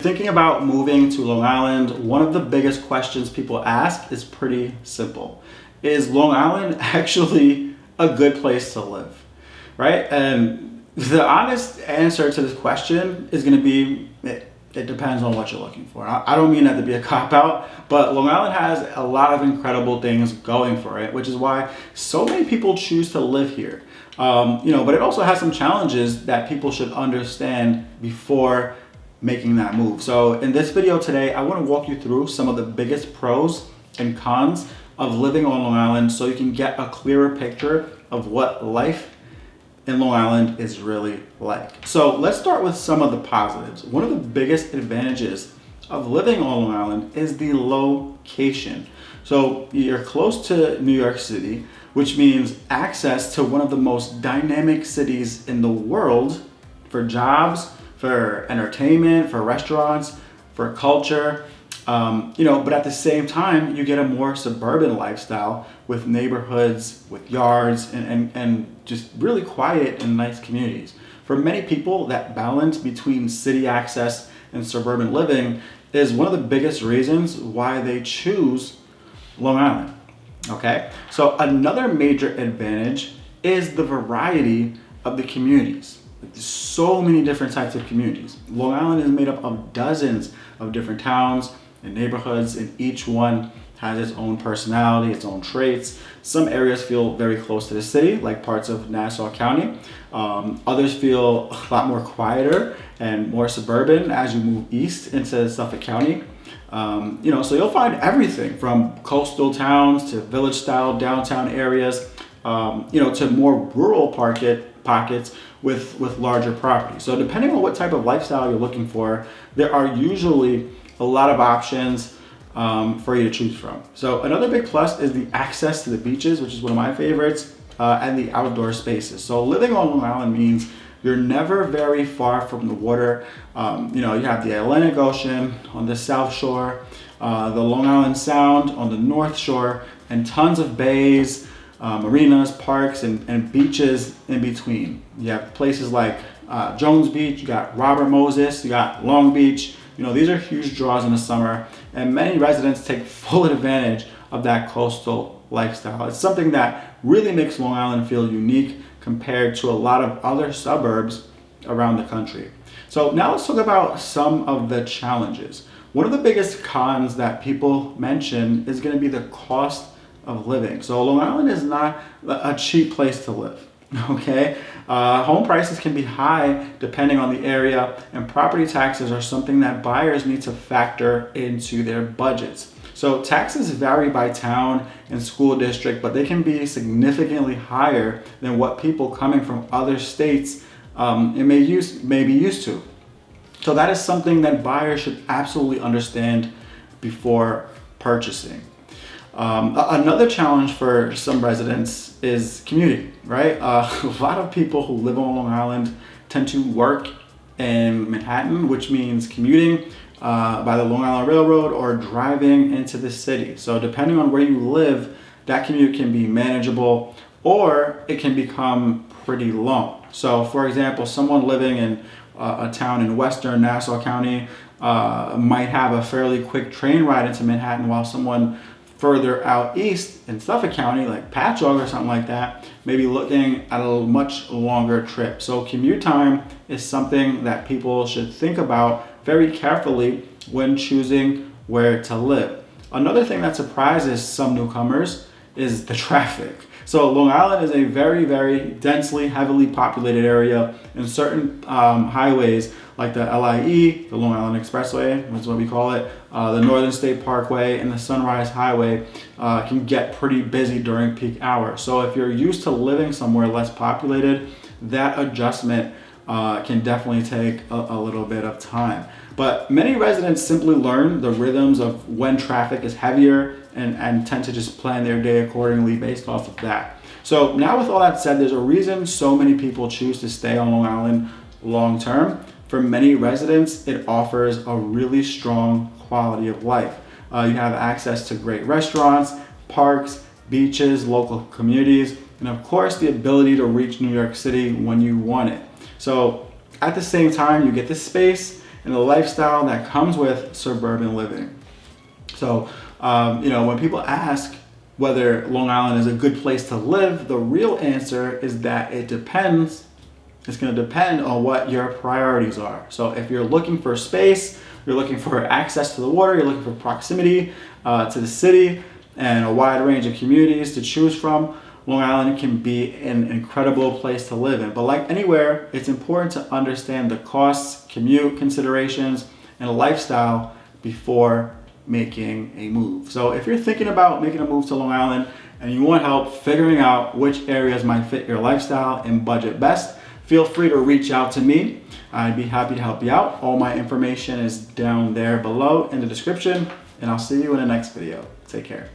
thinking about moving to Long Island, one of the biggest questions people ask is pretty simple. Is Long Island actually a good place to live? Right? And the honest answer to this question is going to be it depends on what you're looking for. I don't mean that to be a cop-out, but Long Island has a lot of incredible things going for it, which is why so many people choose to live here. But it also has some challenges that people should understand before making that move. So in this video today, I want to walk you through some of the biggest pros and cons of living on Long Island so you can get a clearer picture of what life in Long Island is really like. So let's start with some of the positives. One of the biggest advantages of living on Long Island is the location. So you're close to New York City, which means access to one of the most dynamic cities in the world for jobs, for entertainment, for restaurants, for culture. But at the same time, you get a more suburban lifestyle with neighborhoods, with yards, and just really quiet and nice communities. For many people, that balance between city access and suburban living is one of the biggest reasons why they choose Long Island. Okay, so another major advantage is the variety of the communities. There's so many different types of communities. Long Island is made up of dozens of different towns and neighborhoods, and each one has its own personality, its own traits. Some areas feel very close to the city, like parts of Nassau County. Others feel a lot more quieter and more suburban as you move east into Suffolk County. So you'll find everything from coastal towns to village-style downtown areas, to more rural pockets with larger properties. So depending on what type of lifestyle you're looking for, there are usually a lot of options for you to choose from. So another big plus is the access to the beaches, which is one of my favorites, and the outdoor spaces. So living on Long Island means you're never very far from the water. You have the Atlantic Ocean on the south shore, the Long Island Sound on the north shore, and tons of bays, marinas, parks, and beaches in between. You have places like Jones Beach, you got Robert Moses, you got Long Beach. These are huge draws in the summer, and many residents take full advantage of that coastal lifestyle. It's something that really makes Long Island feel unique compared to a lot of other suburbs around the country. So now let's talk about some of the challenges. One of the biggest cons that people mention is going to be the cost of living. So Long Island is not a cheap place to live. Okay, home prices can be high depending on the area, and property taxes are something that buyers need to factor into their budgets. So taxes vary by town and school district, but they can be significantly higher than what people coming from other states may be used to. So that is something that buyers should absolutely understand before purchasing. Another challenge for some residents is commuting, right? A lot of people who live on Long Island tend to work in Manhattan, which means commuting by the Long Island Railroad or driving into the city. So depending on where you live, that commute can be manageable or it can become pretty long. So for example, someone living in a town in western Nassau County might have a fairly quick train ride into Manhattan, while someone further out east in Suffolk County, like Patchogue or something like that, maybe looking at a much longer trip. So commute time is something that people should think about very carefully when choosing where to live. Another thing that surprises some newcomers is the traffic. So Long Island is a very, very densely, heavily populated area, and certain highways like the LIE, the Long Island Expressway, that's what we call it, the Northern State Parkway, and the Sunrise Highway can get pretty busy during peak hours. So if you're used to living somewhere less populated, that adjustment can definitely take a little bit of time. But many residents simply learn the rhythms of when traffic is heavier and tend to just plan their day accordingly based off of that. So now with all that said, there's a reason so many people choose to stay on Long Island long term. For many residents, it offers a really strong quality of life. You have access to great restaurants, parks, beaches, local communities, and of course the ability to reach New York City when you want it. So at the same time, you get the space and the lifestyle that comes with suburban living. So, when people ask whether Long Island is a good place to live, the real answer is that it depends. It's going to depend on what your priorities are. So if you're looking for space, you're looking for access to the water, you're looking for proximity to the city and a wide range of communities to choose from, Long Island can be an incredible place to live in. But like anywhere, it's important to understand the costs, commute considerations, and a lifestyle before making a move. So if you're thinking about making a move to Long Island and you want help figuring out which areas might fit your lifestyle and budget best, feel free to reach out to me. I'd be happy to help you out. All my information is down there below in the description, and I'll see you in the next video. Take care.